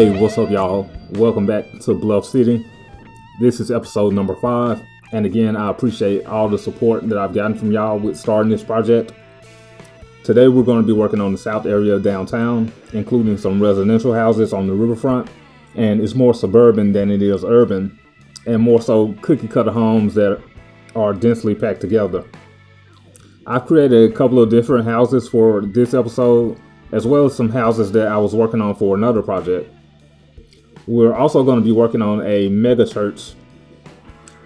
Hey, what's up, y'all? Welcome back to Bluff City. This is episode number 5, and again, I appreciate all the support that I've gotten from y'all with starting this project. Today, we're going to be working on the south area of downtown, including some residential houses on the riverfront, and it's more suburban than it is urban, and more so cookie-cutter homes that are densely packed together. I've created a couple of different houses for this episode, as well as some houses that I was working on for another project. We're also going to be working on a mega church.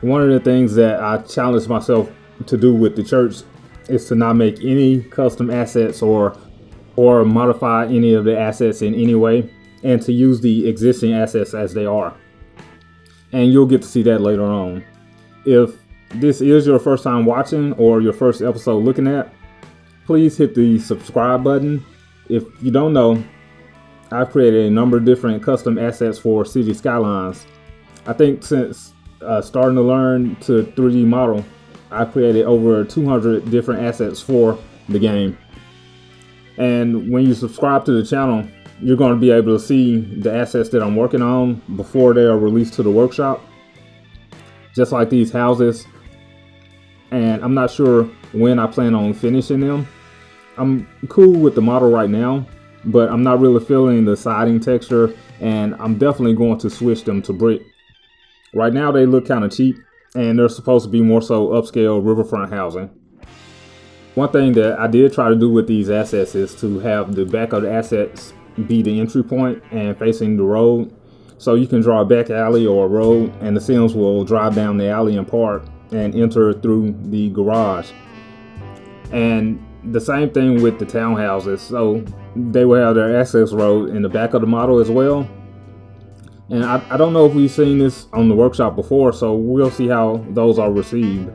One of the things that I challenged myself to do with the church is to not make any custom assets or modify any of the assets in any way, and to use the existing assets as they are. And you'll get to see that later on. If this is your first time watching or your first episode looking at, please hit the subscribe button. If you don't know, I've created a number of different custom assets for City Skylines. I think since starting to learn to 3D model, I've created over 200 different assets for the game. And when you subscribe to the channel, you're going to be able to see the assets that I'm working on before they are released to the workshop. Just like these houses. And I'm not sure when I plan on finishing them. I'm cool with the model right now, but I'm not really feeling the siding texture, and I'm definitely going to switch them to brick. Right now they look kind of cheap, and they're supposed to be more so upscale riverfront housing. One thing that I did try to do with these assets is to have the back of the assets be the entry point and facing the road. So you can draw a back alley or a road, and the Sims will drive down the alley and park and enter through the garage. And the same thing with the townhouses. So they will have their access road in the back of the model as well. And I don't know if we've seen this on the workshop before, so we'll see how those are received.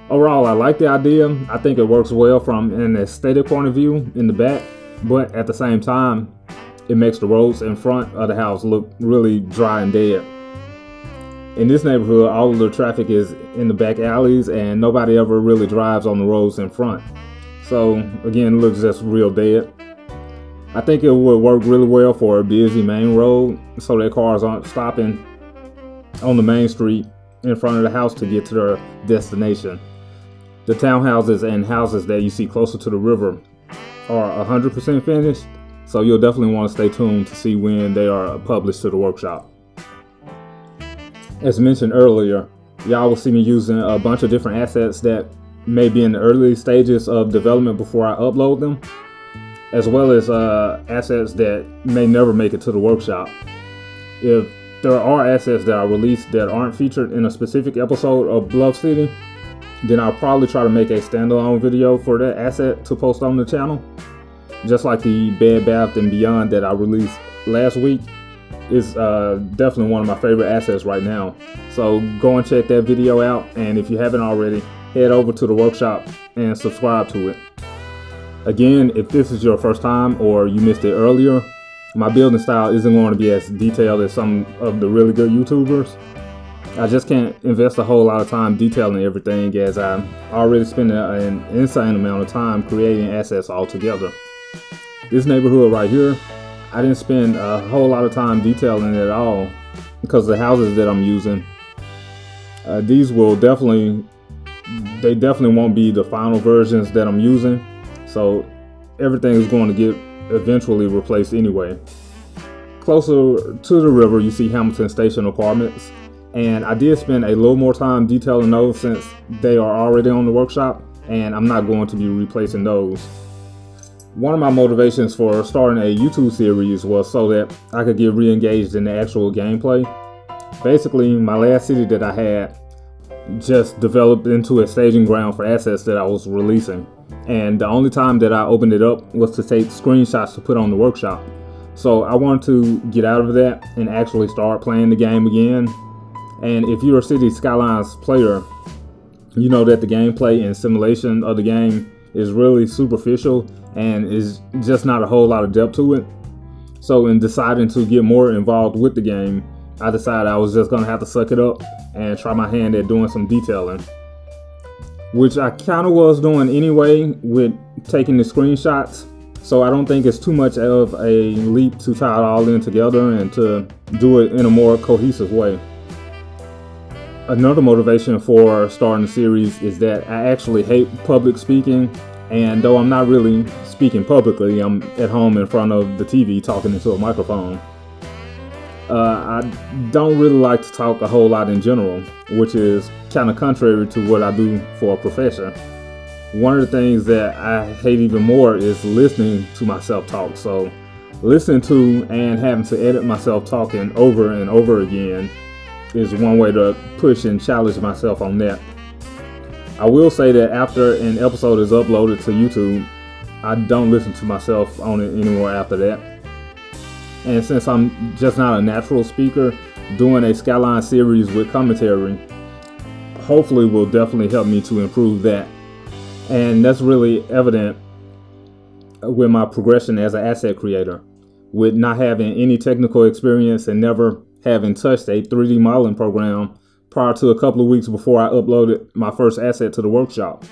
Overall, I like the idea. I think it works well from an aesthetic point of view in the back, but at the same time, it makes the roads in front of the house look really dry and dead. In this neighborhood, all of the traffic is in the back alleys, and nobody ever really drives on the roads in front. So again, it looks just real dead. I think it would work really well for a busy main road, so that cars aren't stopping on the main street in front of the house to get to their destination. The townhouses and houses that you see closer to the river are 100% finished, so you'll definitely want to stay tuned to see when they are published to the workshop. As mentioned earlier, y'all will see me using a bunch of different assets that may be in the early stages of development before I upload them, as well as assets that may never make it to the workshop. If there are assets that are released that aren't featured in a specific episode of Bluff City, then I'll probably try to make a standalone video for that asset to post on the channel. Just like the Bed Bath & Beyond that I released last week is definitely one of my favorite assets right now. So go and check that video out, and if you haven't already, head over to the workshop and subscribe to it. Again, if this is your first time or you missed it earlier, my building style isn't going to be as detailed as some of the really good YouTubers. I just can't invest a whole lot of time detailing everything, as I'm already spending an insane amount of time creating assets altogether. This neighborhood right here, I didn't spend a whole lot of time detailing it at all, because the houses that I'm using, these will definitely won't be the final versions that I'm using, so everything is going to get eventually replaced anyway. Closer to the river, you see Hamilton Station apartments, and I did spend a little more time detailing those since they are already on the workshop, and I'm not going to be replacing those. One of my motivations for starting a YouTube series was so that I could get re-engaged in the actual gameplay. Basically, my last city that I had just developed into a staging ground for assets that I was releasing, and the only time that I opened it up was to take screenshots to put on the workshop. So I wanted to get out of that and actually start playing the game again. And if you're a City Skylines player, you know that the gameplay and simulation of the game is really superficial and is just not a whole lot of depth to it. So in deciding to get more involved with the game, I decided I was just going to have to suck it up and try my hand at doing some detailing, which I kind of was doing anyway with taking the screenshots. So I don't think it's too much of a leap to tie it all in together and to do it in a more cohesive way. Another motivation for starting the series is that I actually hate public speaking, and though I'm not really speaking publicly, I'm at home in front of the TV talking into a microphone. I don't really like to talk a whole lot in general, which is kind of contrary to what I do for a profession. One of the things that I hate even more is listening to myself talk. So listening to and having to edit myself talking over and over again is one way to push and challenge myself on that. I will say that after an episode is uploaded to YouTube, I don't listen to myself on it anymore after that. And since I'm just not a natural speaker, doing a Skylines series with commentary hopefully will definitely help me to improve that. And that's really evident with my progression as an asset creator. With not having any technical experience and never having touched a 3D modeling program prior to a couple of weeks before I uploaded my first asset to the workshop.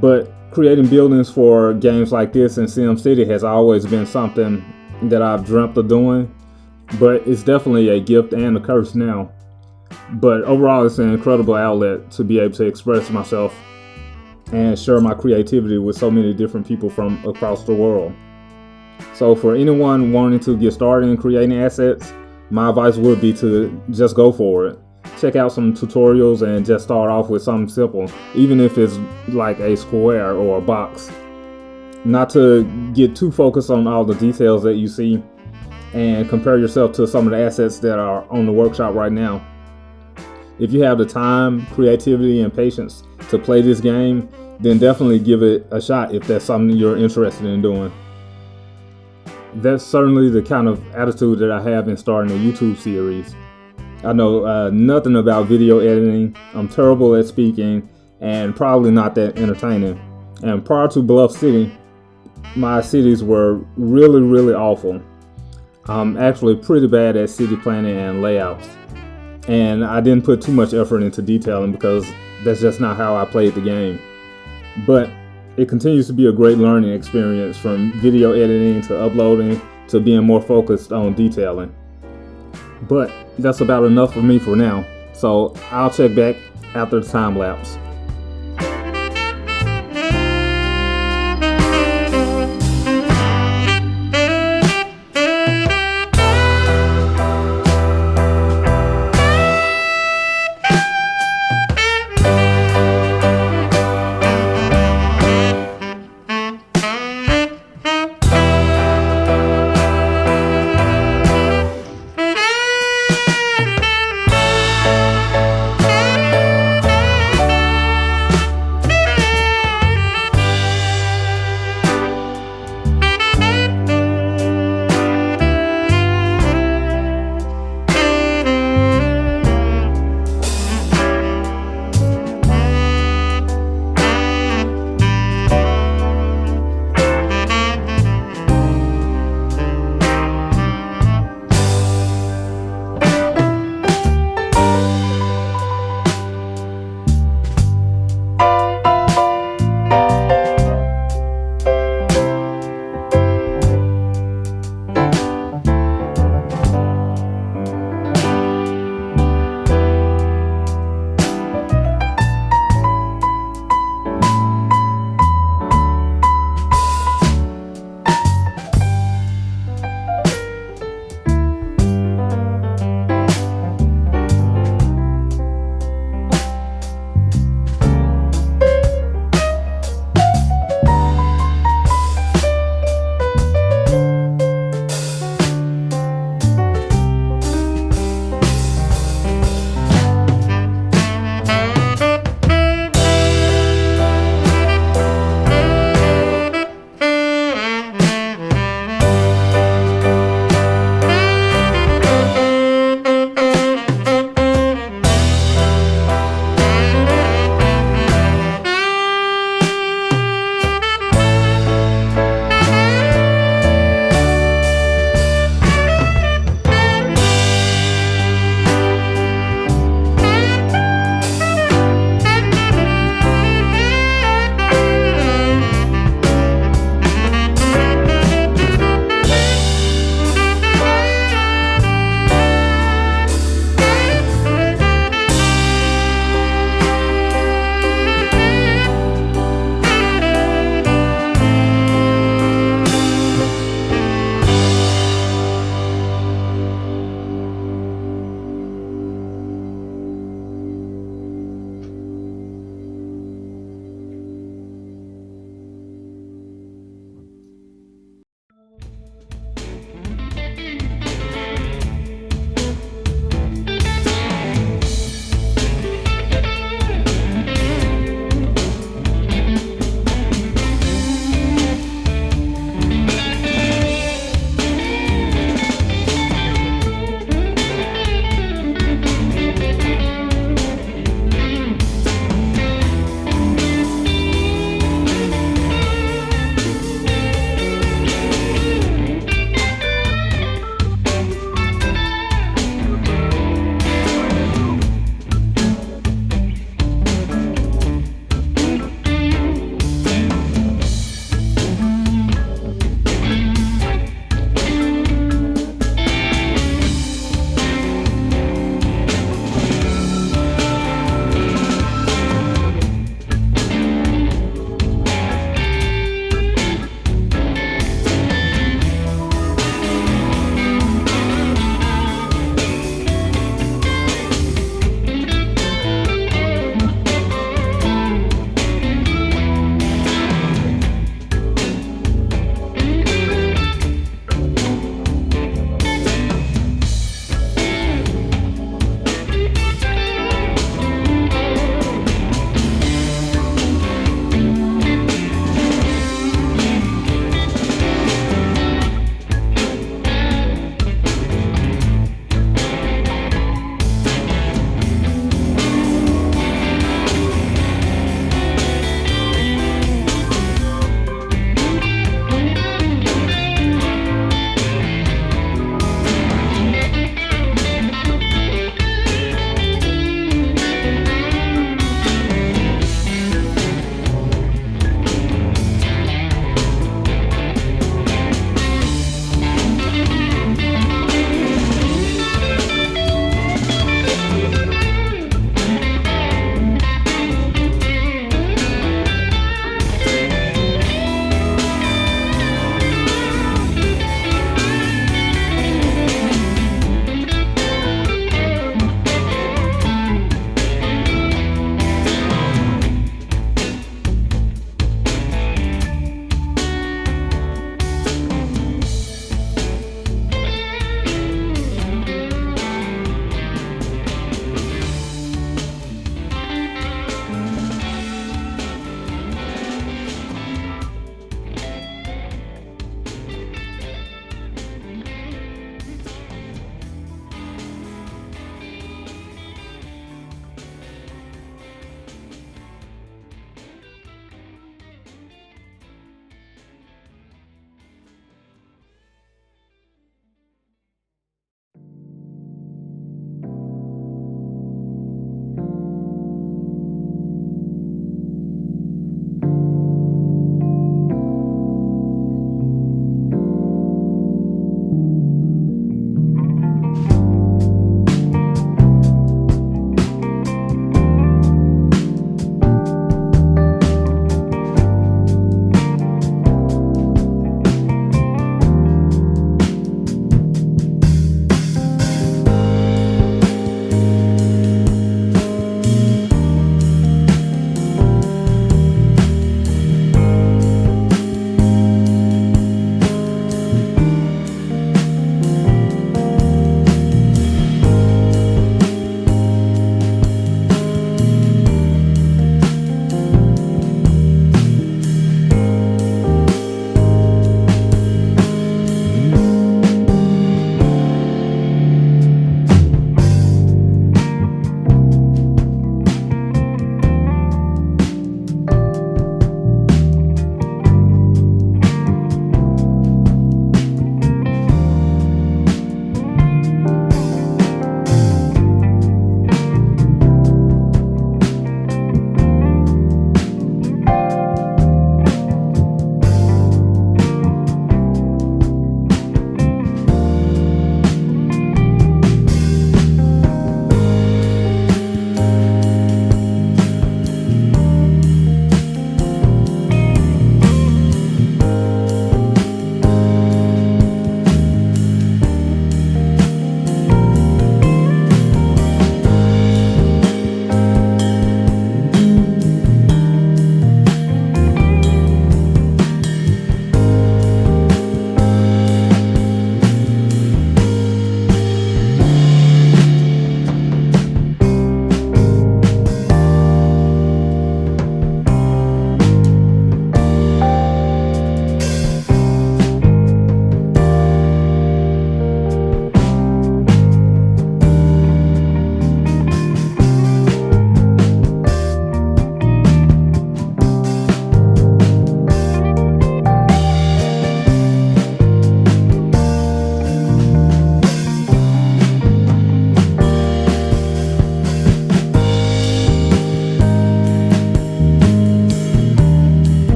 But creating buildings for games like this in SimCity has always been something that I've dreamt of doing, but it's definitely a gift and a curse now. But overall, it's an incredible outlet to be able to express myself and share my creativity with so many different people from across the world. So for anyone wanting to get started in creating assets, my advice would be to just go for it. Check out some tutorials and just start off with something simple, even if it's like a square or a box. Not to get too focused on all the details that you see and compare yourself to some of the assets that are on the workshop right now. If you have the time, creativity, and patience to play this game, then definitely give it a shot if that's something you're interested in doing. That's certainly the kind of attitude that I have in starting a YouTube series. I know nothing about video editing, I'm terrible at speaking, and probably not that entertaining. And prior to Bluff City, my cities were really awful. I'm actually pretty bad at city planning and layouts. And I didn't put too much effort into detailing because that's just not how I played the game. But it continues to be a great learning experience, from video editing to uploading to being more focused on detailing. But that's about enough for me for now. So I'll check back after the time lapse.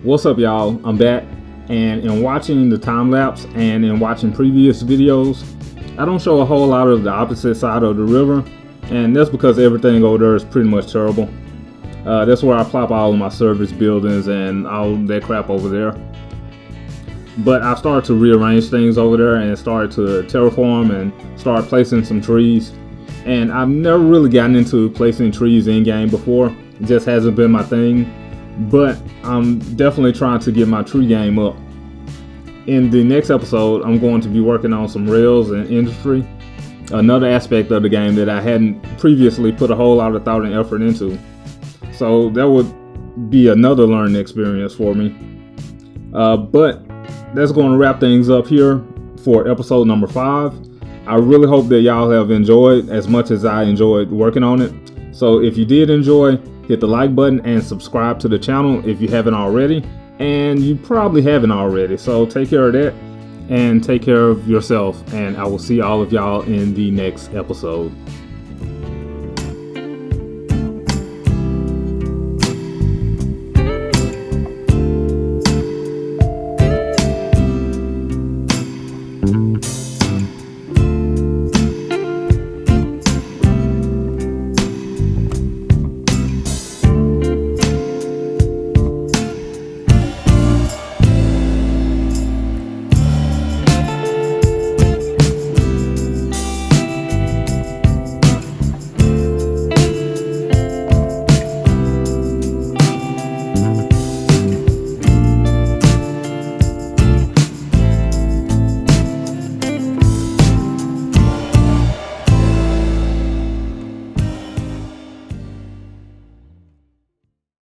What's up, y'all? I'm back, and in watching the time lapse and in watching previous videos, I don't show a whole lot of the opposite side of the river, and that's because everything over there is pretty much terrible. That's where I plop all of my service buildings and all that crap over there. But I started to rearrange things over there and started to terraform and start placing some trees. And I've never really gotten into placing trees in game before. It just hasn't been my thing. But I'm definitely trying to get my tree game up. In the next episode, I'm going to be working on some rails and industry, another aspect of the game that I hadn't previously put a whole lot of thought and effort into. So that would be another learning experience for me. But that's going to wrap things up here for episode number 5. I really hope that y'all have enjoyed as much as I enjoyed working on it. So if you did enjoy, hit the like button and subscribe to the channel if you haven't already. And you probably haven't already. So take care of that and take care of yourself. And I will see all of y'all in the next episode.